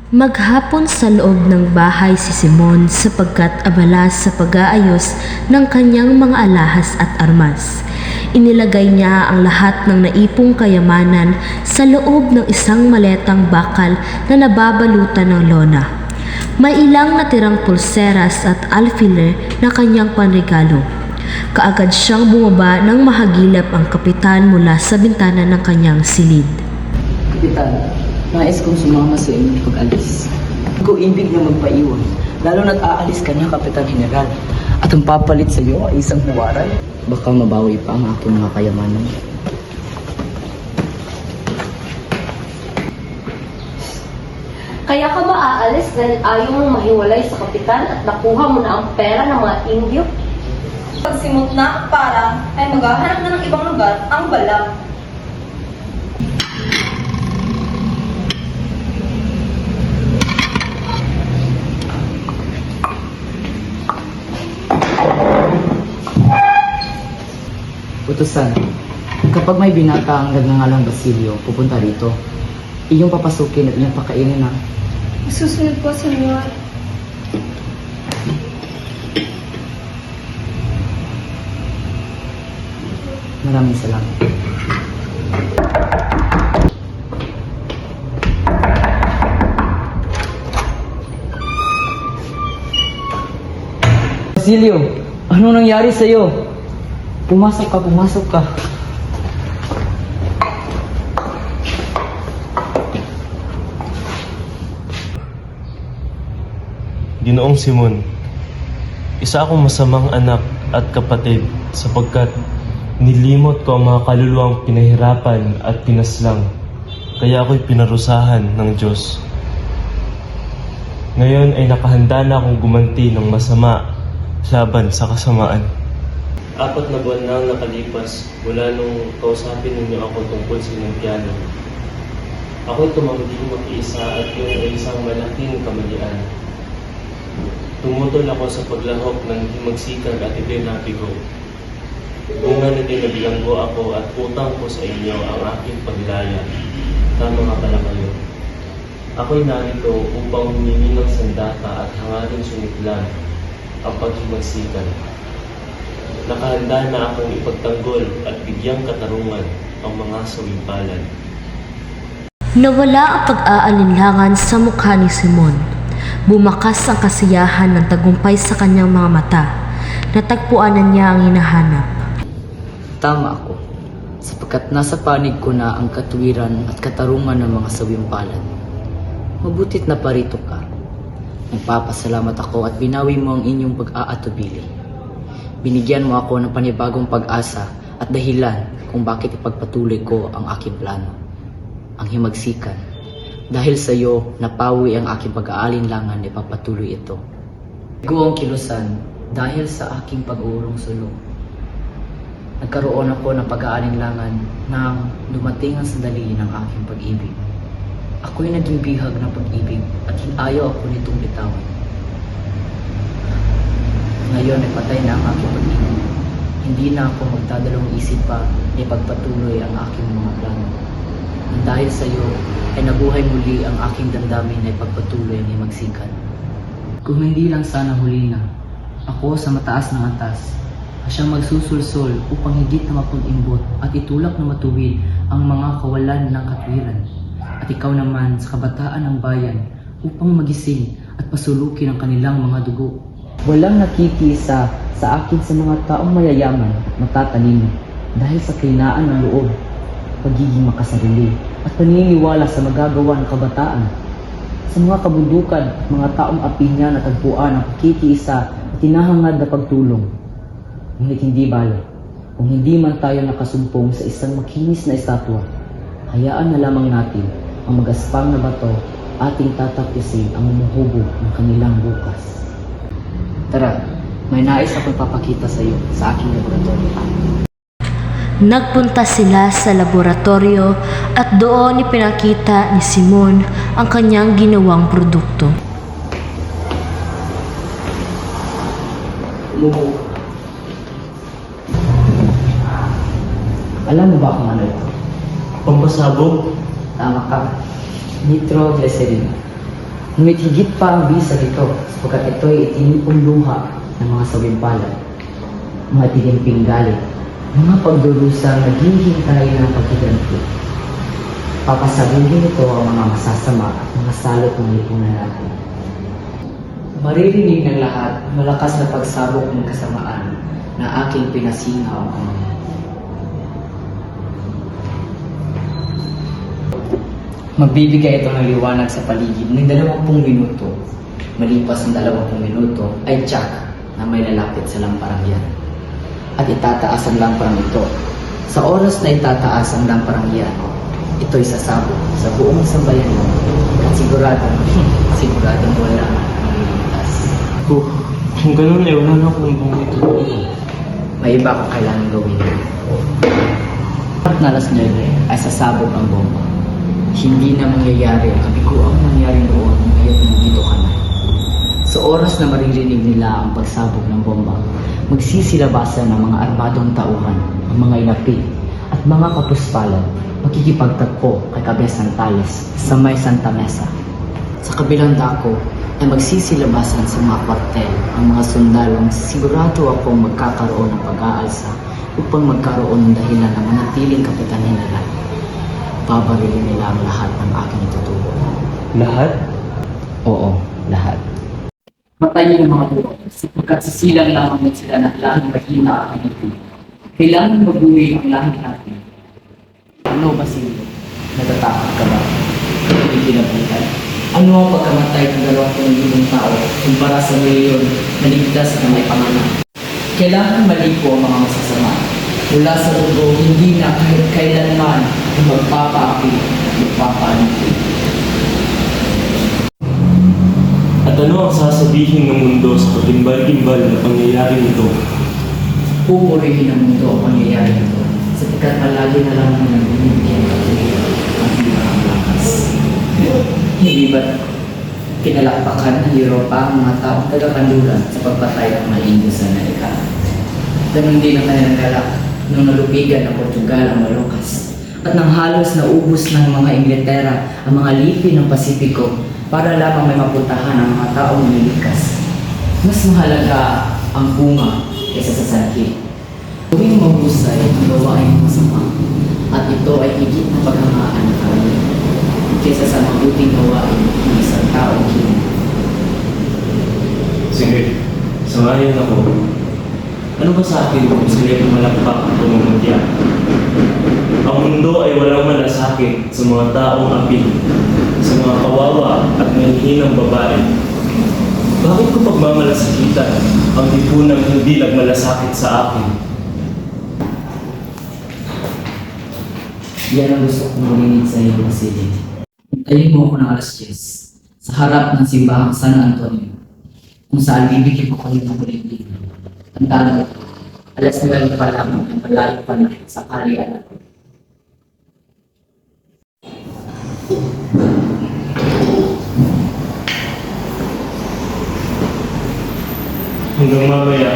Maghapon sa loob ng bahay si Simon sapagkat abala sa pag-aayos ng kanyang mga alahas at armas. Inilagay niya ang lahat ng naipong kayamanan sa loob ng isang maletang bakal na nababalutan ng lona. May ilang natirang pulseras at alfiler na kanyang panregalo. Kaagad siyang bumaba nang mahagilap ang kapitan mula sa bintana ng kanyang silid. Kapitan, nais kong sumama sa inyong pag-alis. Hindi ko ibig na magpaiwan, lalo na't aalis ka na, Kapitan General. At ang papalit sa iyo ay isang huwaran. Baka mabawi pa ang aking mga kayamanan. Kaya ka ba aalis dahil ayaw mong mahiwalay sa kapitan at nakuha mo na ang pera ng mga Indio? Pagsimot na ang parang ay maghahanap na ng ibang lugar ang balang. Utusan, kapag may binata ang nagngangalang Basilio, pupunta rito. Iyong papasukin at iyong pakainin na. Susunod po, Senyor. Maraming salamat. Basilio, ano nangyari sa iyo? Pumasok ka, pumasok ka. Ginoong Simon, isa akong masamang anak at kapatid sapagkat nilimot ko ang mga kaluluwang pinahirapan at pinaslang, kaya ako'y pinarusahan ng Diyos. Ngayon ay nakahanda na akong gumanti ng masama laban sa kasamaan. 4 na buwan na ang nakalipas mula nung kausapin ninyo ako tungkol sa Olympiano. Ako'y tumangging mag-iisa at yun ay isang malaking kamalian. Tumutol ako sa paglahok ng himagsikag at ito'y nabigo. Bunga nito'y nabilanggo ako at utang ko sa inyo ang aking paglaya. Tama nga pala kayo. Ako'y narito upang humingi ng sandata at hangaring sumiklan ang paghimagsikag. Nakahanda na akong ipagtanggol at bigyang katarungan ang mga sawimpalan. Nawala ang pag-aalinlangan sa mukha ni Simon. Bumakas ang kasiyahan ng tagumpay sa kanyang mga mata. Natagpuan na niya ang hinahanap. Tama ako, sapagkat nasa panig ko na ang katuwiran at katarungan ng mga sawimpalan. Mabutit na parito ka. Nagpapasalamat ako at binawi mo ang inyong pag-aatubili. Binigyan mo ako ng panibagong pag-asa at dahilan kung bakit ipagpatuloy ko ang aking plano. Ang himagsikan. Dahil sa iyo, napawi ang aking pag-aalinlangan na ipagpatuloy ito. Bigo ang kilusan dahil sa aking pag-uurong sulong. Nagkaroon ako ng pag-aalinlangan nang dumating ang sandali ng aking pag-ibig. Ako'y naging bihag ng pag-ibig at ayaw ako nitong bitawan. Ngayon ay patay na ang aking pag-ibig. Hindi na ako magdadalawang isip pa na ipagpatuloy ang aking mga plano. At dahil sa iyo ay nabuhay muli ang aking damdamin na ipagpatuloy ang himagsikan. Kung hindi lang sana huli na, ako sa mataas ng antas, siyang magsusulsol upang higit na mapag-imbot at itulak na matuwid ang mga kawalan ng katwiran. At ikaw naman sa kabataan ng bayan upang magising at pasulukin ang kanilang mga dugo. Walang nakikisa sa akin sa mga taong mayayaman at matatalino dahil sa kahinaan ng loob, pagiging makasarili at paniniwala sa magagawa ng kabataan. Sa mga kabundukan, mga taong apinya na tagpuan ang pakikiisa at tinahangad na pagtulong. Ngunit hindi bale, kung hindi man tayo nakasumpong sa isang makinis na estatwa, hayaan na lamang natin ang magaspang na bato ating tatapisin ang umuhubog ng kanilang bukas. Tara, may nais akong papakita sa iyo sa aking laboratorio. Nagpunta sila sa laboratorio at doon ipinakita ni Simon ang kanyang ginawang produkto. Alam mo ba kung ano ito? Pampasabog? Tama ka. Nitroglycerin. Ngunit higit pa ang bisa nito sapagkat ito ay itinipong luha ng mga sawimpalad, mga tinimping galit, mga pagdurusang naghihintay ng paghiganti. Papasabihin ito ang mga masasama at mga salot ng lipunan natin. Maririnig ng lahat malakas na pagsabog ng kasamaan na aking pinasingaw ang mga. Magbibigay ito ng liwanag sa paligid ng 20 minuto. Malipas ang 20 minuto ay tsak na may lalapit sa lamparang yan. At itataas ang lamparang ito. Sa oras na itataas ang lamparang yan, ito'y sasabog sa buong sambayanan at siguradong wala ang liligtas. Kung ganun ay wala na akong ibang itutuloy. May iba kang kailangan gawin. At na alas 9 ay sasabog ang bomba. Hindi na mangyayari ang kabiguang nangyari noon ngayon nandito ka na. Sa oras na maririnig nila ang pagsabog ng bomba, magsisilabasan ng mga armadong tauhan, ang mga inapi at mga kapuspalan, magkikipagtagpo kay Kabesan Tales sa may Santa Mesa. Sa kabilang dako ay magsisilabasan sa mga kwartel ang mga sundalong sigurado akong magkakaroon ng pag-aalsa upang magkaroon ng dahilan ng manatiling kapitan nila. Babarilin nila ang lahat ng aking ituturo. Lahat? Oo, lahat. Patayin ang mga turo, sapagkat sisilang lamang sila na lahing mahina ang ito. Kailangan mabuhay ang lahi natin. Ano ba sila? Natatakot ka ba? Hindi kinabutan. Ano ang pagkamatay ng 2,000 tao kumpara sa milyon na ligtas na may pangalan? Kailangan malipo ang mga masasama. Mula sa dugo, hindi na kahit kailanman ang magpapaapi at magpapaanipin. At ano ang sasabihin ng mundo sa katimbal-timbal na pangyayari nito? Pupurihin ng mundo ang pangyayari nito sapagkat palagi na lang ng binibigyan at ang ilang lakas. Hindi ba't kinalakpakan ng Europa ang mga taong taga-kanluran sa pagpatay ng mga Indio sa Amerika? Ganon din ang kanilang galak nung nalupigan ng Portugal ang Moluccas at nang halos naubos ng mga Inglaterra ang mga lipi ng Pasipiko para lamang may mapuntahan ang mga taong nilikas. Mas mahalaga ang bunga kaysa sa sanhi. Gawing mahusay ang gawain masama at ito ay higit na paghamaan ng karamihan kaysa sa mabuting gawain ng isang taong hiling. Sige, sangayon ako. Ano ba sa akin kung sila'y pumalakpak at pumamagya? Ang mundo ay walang malasakit sa mga taong api, sa mga kawawa at mahihinang babae. Bakit ko pagmamalasakitan ang lipunang hindi nagmalasakit sa akin? Yan ang gusto kong marinig sa iyo, Vasily. Hintayin mo ako ng alas 10 sa harap ng simbahang San Antonio kung saan bibigyan ko kayo ng muling libre. Tandaan mo, alas 9 pa lamang ang malayo pa na sa kalian. Hanggang mamaya,